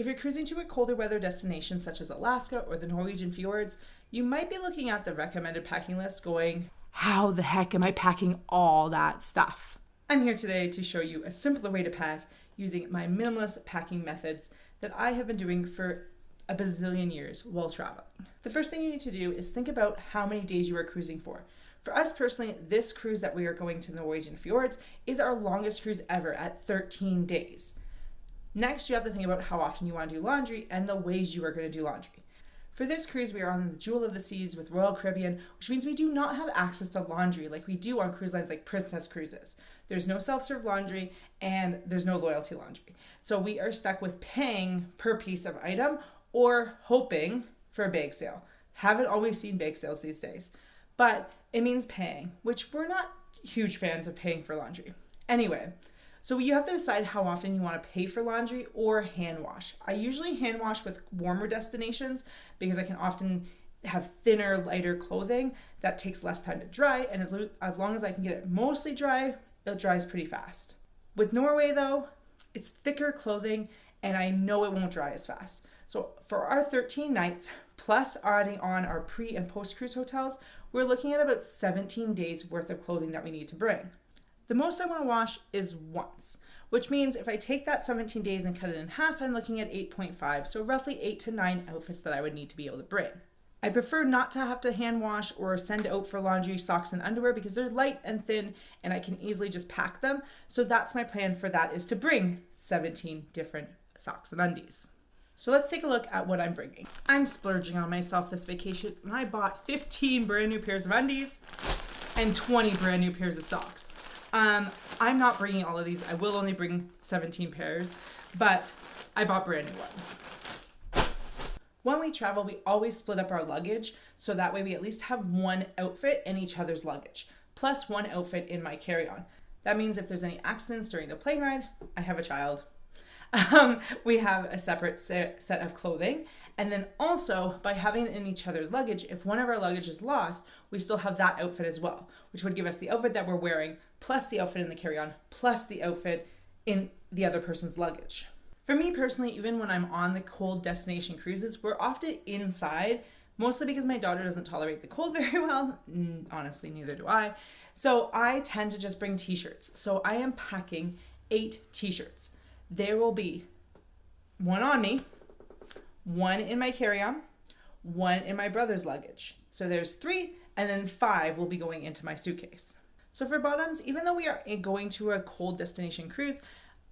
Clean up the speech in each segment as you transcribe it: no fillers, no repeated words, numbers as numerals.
If you're cruising to a colder weather destination such as Alaska or the Norwegian fjords, you might be looking at the recommended packing list going, how the heck am I packing all that stuff? I'm here today to show you a simpler way to pack using my minimalist packing methods that I have been doing for a bazillion years while traveling. The first thing you need to do is think about how many days you are cruising for. For us personally, this cruise that we are going to the Norwegian fjords is our longest cruise ever at 13 days. Next, you have to think about how often you want to do laundry and the ways you are going to do laundry. For this cruise, we are on the Jewel of the Seas with Royal Caribbean, which means we do not have access to laundry like we do on cruise lines like Princess Cruises. There's no self-serve laundry and there's no loyalty laundry. So we are stuck with paying per piece of item or hoping for a bake sale. Haven't always seen bake sales these days, but it means paying, which we're not huge fans of paying for laundry. Anyway, so you have to decide how often you want to pay for laundry or hand wash. I usually hand wash with warmer destinations because I can often have thinner, lighter clothing that takes less time to dry, and as long as I can get it mostly dry, it dries pretty fast. With Norway though, it's thicker clothing and I know it won't dry as fast. So for our 13 nights, plus adding on our pre and post cruise hotels, we're looking at about 17 days worth of clothing that we need to bring. The most I want to wash is once, which means if I take that 17 days and cut it in half, I'm looking at 8.5, so roughly 8 to 9 outfits that I would need to be able to bring. I prefer not to have to hand wash or send out for laundry socks and underwear because they're light and thin and I can easily just pack them. So that's my plan for that, is to bring 17 different socks and undies. So let's take a look at what I'm bringing. I'm splurging on myself this vacation and I bought 15 brand new pairs of undies and 20 brand new pairs of socks. I'm not bringing all of these. I will only bring 17 pairs, but I bought brand new ones. When we travel, we always split up our luggage, so that way we at least have one outfit in each other's luggage, plus one outfit in my carry-on. That means if there's any accidents during the plane ride, I have a child. We have a separate set of clothing. And then also, by having it in each other's luggage, if one of our luggage is lost, we still have that outfit as well, which would give us the outfit that we're wearing, plus the outfit in the carry-on, plus the outfit in the other person's luggage. For me personally, even when I'm on the cold destination cruises, we're often inside, mostly because my daughter doesn't tolerate the cold very well. Honestly, neither do I. So I tend to just bring t-shirts. So I am packing 8 t-shirts. There will be one on me, one in my carry-on, one in my brother's luggage. So there's 3, and then 5 will be going into my suitcase. So for bottoms, even though we are going to a cold destination cruise,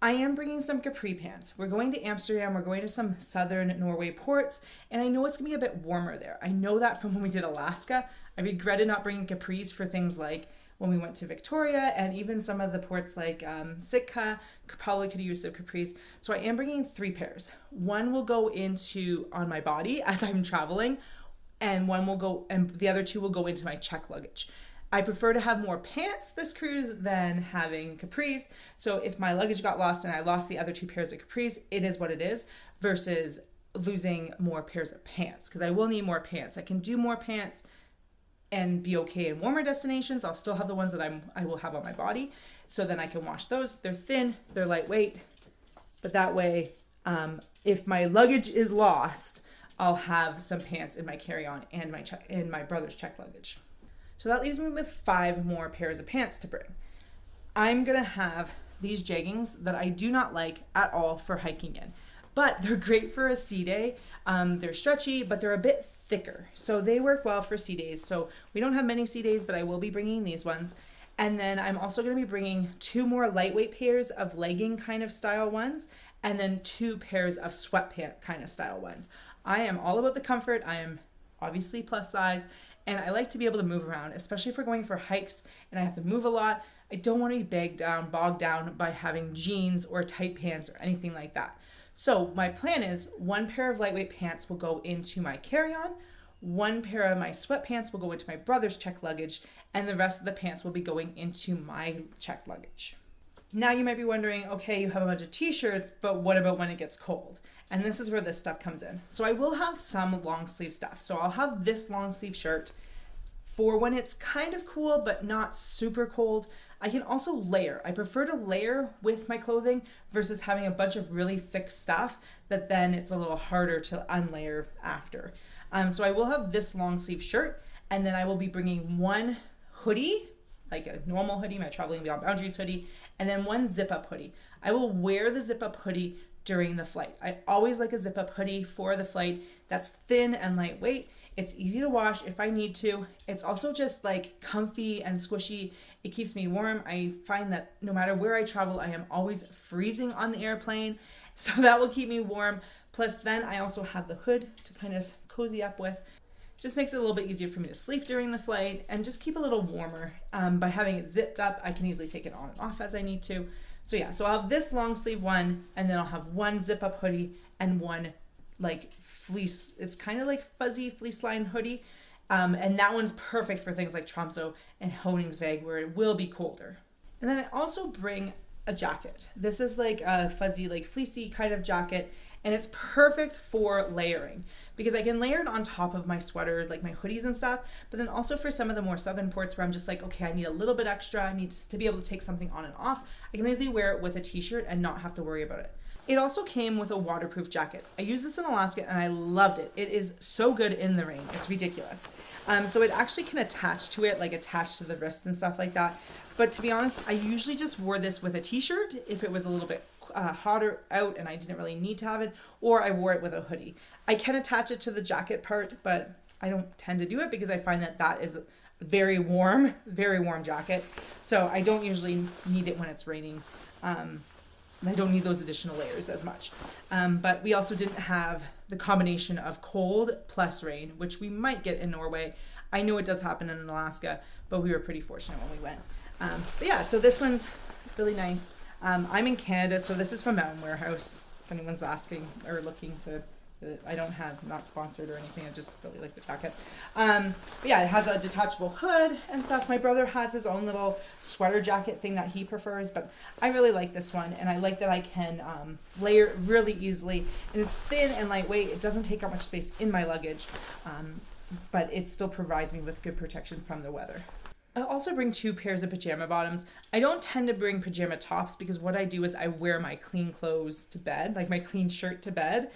I am bringing some capri pants. We're going to Amsterdam, we're going to some southern Norway ports, and I know it's gonna be a bit warmer there. I know that from when we did Alaska. I regretted not bringing capris for things like when we went to Victoria, and even some of the ports like Sitka probably could use some capris. So I am bringing 3 pairs. One will go on my body as I'm traveling, and the other 2 will go into my check luggage. I prefer to have more pants this cruise than having capris. So if my luggage got lost and I lost the other 2 pairs of capris, it is what it is, versus losing more pairs of pants, because I will need more pants. I can do more pants and be okay in warmer destinations. I'll still have the ones that I will have on my body, so then I can wash those. They're thin, they're lightweight, but that way, if my luggage is lost, I'll have some pants in my carry-on and in my brother's check luggage. So that leaves me with 5 more pairs of pants to bring. I'm gonna have these jeggings that I do not like at all for hiking in, but they're great for a sea day. They're stretchy, but they're a bit thicker, so they work well for sea days. So we don't have many sea days, but I will be bringing these ones. And then I'm also gonna be bringing 2 more lightweight pairs of legging kind of style ones, and then 2 pairs of sweatpant kind of style ones. I am all about the comfort. I am obviously plus size, and I like to be able to move around, especially if we're going for hikes and I have to move a lot. I don't want to be bogged down by having jeans or tight pants or anything like that. So my plan is 1 pair of lightweight pants will go into my carry-on, 1 pair of my sweatpants will go into my brother's check luggage, and the rest of the pants will be going into my check luggage. Now you might be wondering, okay, you have a bunch of t-shirts, but what about when it gets cold? And this is where this stuff comes in. So I will have some long sleeve stuff. So I'll have this long sleeve shirt for when it's kind of cool, but not super cold. I can also layer. I prefer to layer with my clothing versus having a bunch of really thick stuff that then it's a little harder to unlayer after. So I will have this long sleeve shirt, and then I will be bringing one hoodie, like a normal hoodie, my Traveling Beyond Boundaries hoodie, and then one zip up hoodie. I will wear the zip up hoodie during the flight. I always like a zip up hoodie for the flight. That's thin and lightweight. It's easy to wash if I need to. It's also just like comfy and squishy. It keeps me warm. I find that no matter where I travel, I am always freezing on the airplane. So that will keep me warm. Plus then I also have the hood to kind of cozy up with. Just makes it a little bit easier for me to sleep during the flight and just keep a little warmer. By having it zipped up, I can easily take it on and off as I need to. So yeah, so I'll have this long sleeve one, and then I'll have one zip up hoodie and one like fleece. It's kind of like fuzzy fleece line hoodie. And that one's perfect for things like Tromsø and Honningsvåg where it will be colder. And then I also bring a jacket. This is like a fuzzy, like fleecy kind of jacket. And it's perfect for layering because I can layer it on top of my sweater, like my hoodies and stuff, but then also for some of the more southern ports where I'm just like, okay, I need a little bit extra. I need to be able to take something on and off. I can easily wear it with a t-shirt and not have to worry about it. It also came with a waterproof jacket. I used this in Alaska and I loved it. It is so good in the rain. It's ridiculous. So it actually can attach to it, like attach to the wrists and stuff like that. But to be honest, I usually just wore this with a t-shirt if it was a little bit hotter out and I didn't really need to have it, or I wore it with a hoodie. I can attach it to the jacket part, but I don't tend to do it because I find that is a very warm jacket. So I don't usually need it when it's raining. I don't need those additional layers as much. But we also didn't have the combination of cold plus rain, which we might get in Norway. I know it does happen in Alaska, but we were pretty fortunate when we went. But yeah, so this one's really nice. I'm in Canada, so this is from Mountain Warehouse. If anyone's asking or looking to, I don't have, not sponsored or anything. I just really like the jacket. But yeah, it has a detachable hood and stuff. My brother has his own little sweater jacket thing that he prefers, but I really like this one, and I like that I can layer it really easily. And it's thin and lightweight. It doesn't take up much space in my luggage, but it still provides me with good protection from the weather. I also bring 2 pairs of pajama bottoms. I don't tend to bring pajama tops because what I do is I wear my clean clothes to bed, like my clean shirt to bed,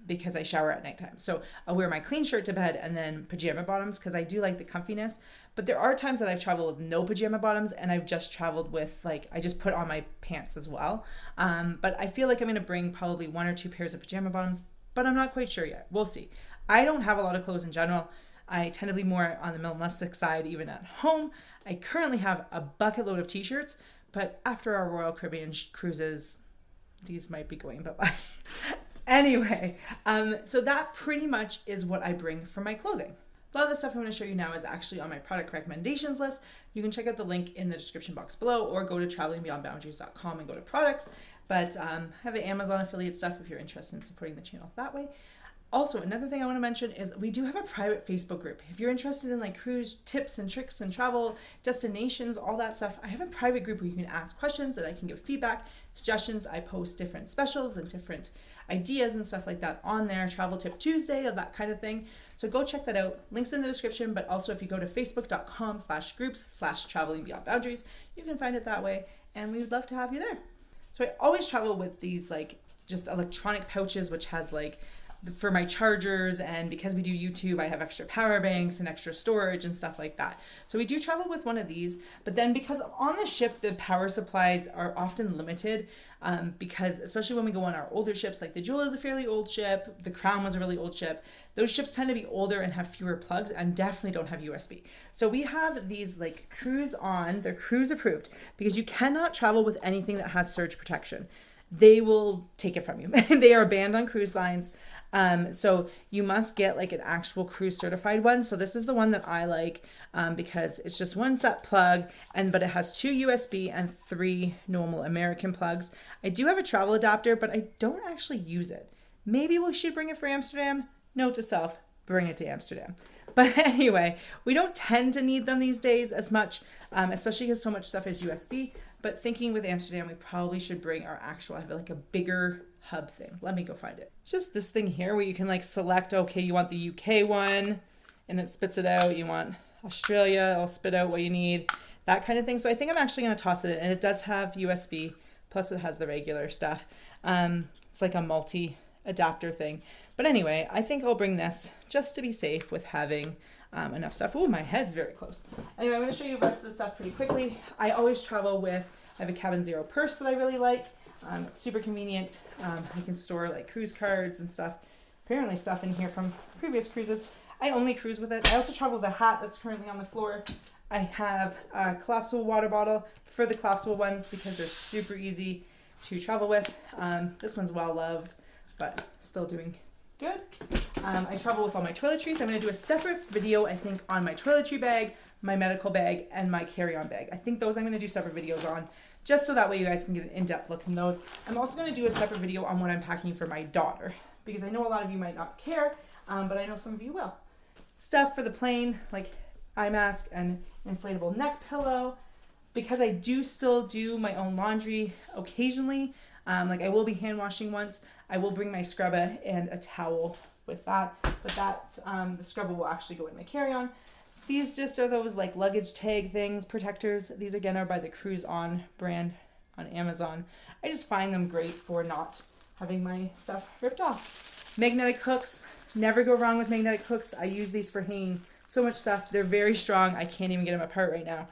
because I shower at nighttime. So I'll wear my clean shirt to bed and then pajama bottoms because I do like the comfiness. But there are times that I've traveled with no pajama bottoms and I've just traveled with I just put on my pants as well. But I feel like I'm going to bring probably 1 or 2 pairs of pajama bottoms, but I'm not quite sure yet. We'll see. I don't have a lot of clothes in general. I tend to be more on the minimalistic side, even at home. I currently have a bucket load of t-shirts, but after our Royal Caribbean cruises, these might be going bye-bye. Anyway, so that pretty much is what I bring for my clothing. A lot of the stuff I'm going to show you now is actually on my product recommendations list. You can check out the link in the description box below or go to travelingbeyondboundaries.com and go to products. But I have an Amazon affiliate stuff if you're interested in supporting the channel that way. Also, another thing I want to mention is we do have a private Facebook group. If you're interested in like cruise tips and tricks and travel destinations, all that stuff, I have a private group where you can ask questions and I can give feedback, suggestions. I post different specials and different ideas and stuff like that on there, Travel Tip Tuesday, of that kind of thing. So go check that out. Links in the description, but also if you go to facebook.com/groups/travelingbeyondboundaries, you can find it that way. And we would love to have you there. So I always travel with these like just electronic pouches, which has like for my chargers, and because we do YouTube, I have extra power banks and extra storage and stuff like that. So we do travel with one of these, but then because on the ship, the power supplies are often limited because especially when we go on our older ships, like the Jewel is a fairly old ship, the Crown was a really old ship. Those ships tend to be older and have fewer plugs and definitely don't have USB. So we have these like cruise on, they're cruise approved because you cannot travel with anything that has surge protection. They will take it from you. They are banned on cruise lines. So you must get like an actual cruise certified one. So this is the one that I like because it's just one set plug, but it has 2 USB and 3 normal American plugs. I do have a travel adapter, but I don't actually use it. Maybe we should bring it for Amsterdam. Note to self, bring it to Amsterdam. But anyway, we don't tend to need them these days as much, especially because so much stuff is USB. But thinking with Amsterdam, we probably should bring our actual, I have like a bigger hub thing. Let me go find it. It's just this thing here where you can like select, okay, you want the UK one and it spits it out. You want Australia, it'll spit out what you need. that kind of thing. So I think I'm actually going to toss it in, and it does have USB, plus it has the regular stuff. It's like a multi adapter thing. But anyway, I think I'll bring this just to be safe with having enough stuff. Oh, my head's very close. Anyway, I'm going to show you the rest of the stuff pretty quickly. I always travel with, I have a Cabin Zero purse that I really like. It's super convenient. I can store like cruise cards and stuff. Apparently stuff in here from previous cruises. I only cruise with it. I also travel with a hat that's currently on the floor. I have a collapsible water bottle for the collapsible ones because they're super easy to travel with. This one's well loved, but still doing good. I travel with all my toiletries. I'm going to do a separate video, I think, on my toiletry bag, my medical bag, and my carry-on bag. I think those I'm going to do separate videos on, just so that way you guys can get an in-depth look in those. I'm also going to do a separate video on what I'm packing for my daughter, because I know a lot of you might not care, but I know some of you will. Stuff for the plane, like eye mask and inflatable neck pillow. Because I do still do my own laundry occasionally, like I will be hand washing once, I will bring my scrubber and a towel with that. But that, the scrubber will actually go in my carry-on. These just are those like luggage tag things, protectors. These again are by the Cruise On brand on Amazon. I just find them great for not having my stuff ripped off. Magnetic hooks, never go wrong with magnetic hooks. I use these for hanging so much stuff. They're very strong. I can't even get them apart right now.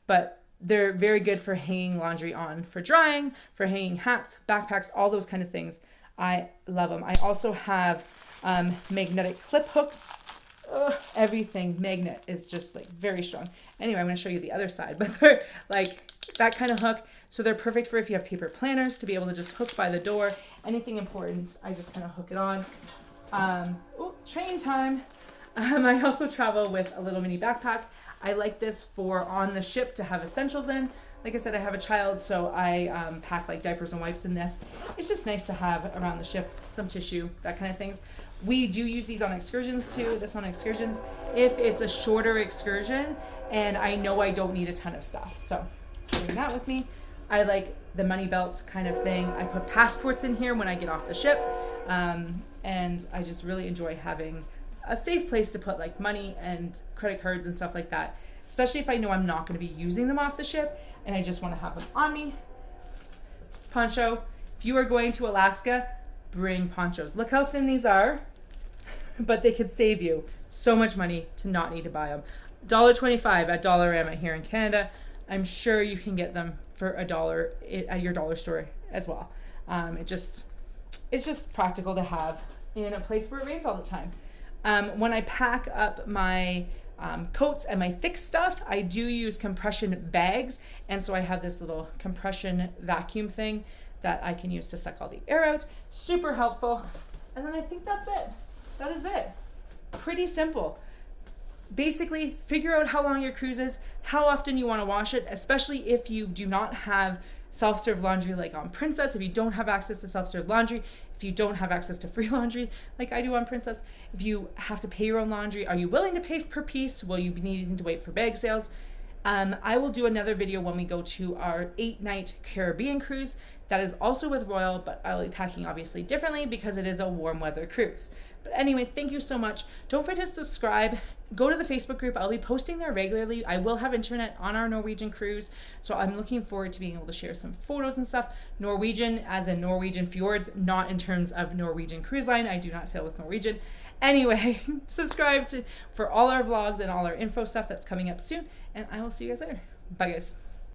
But they're very good for hanging laundry on, for drying, for hanging hats, backpacks, all those kind of things. I love them. I also have magnetic clip hooks. Everything magnet is just like very strong. Anyway, I'm going to show you the other side, but they're like that kind of hook. So they're perfect for if you have paper planners to be able to just hook by the door. Anything important, I just kind of hook it on. Train time. I also travel with a little mini backpack. I like this for on the ship to have essentials in. Like I said, I have a child, so I pack like diapers and wipes in this. It's just nice to have around the ship, some tissue, that kind of things. We do use these on excursions too, this on excursions, if it's a shorter excursion and I know I don't need a ton of stuff. So bring that with me. I like the money belt kind of thing. I put passports in here when I get off the ship, and I just really enjoy having a safe place to put like money and credit cards and stuff like that, especially if I know I'm not going to be using them off the ship and I just want to have them on me. Poncho. If you are going to Alaska, bring ponchos. Look how thin these are, but they could save you so much money to not need to buy them. $1.25 at Dollarama here in Canada. I'm sure you can get them for $1 at your dollar store as well. It's just practical to have in a place where it rains all the time. When I pack up my coats and my thick stuff, I do use compression bags, and so I have this little compression vacuum thing that I can use to suck all the air out. Super helpful. And then I think that's it. That is it. Pretty simple. Basically, figure out how long your cruise is, how often you want to wash it, especially if you do not have self-serve laundry like on Princess, if you don't have access to self-serve laundry, if you don't have access to free laundry like I do on Princess, if you have to pay your own laundry, are you willing to pay per piece? Will you be needing to wait for bag sales? I will do another video when we go to our 8-night Caribbean cruise. That is also with Royal, but I'll be packing obviously differently because it is a warm weather cruise. But anyway, thank you so much. Don't forget to subscribe. Go to the Facebook group. I'll be posting there regularly. I will have internet on our Norwegian cruise, so I'm looking forward to being able to share some photos and stuff. Norwegian, as in Norwegian fjords, not in terms of Norwegian Cruise Line. I do not sail with Norwegian. Anyway, subscribe for all our vlogs and all our info stuff that's coming up soon, and I will see you guys later. Bye, guys.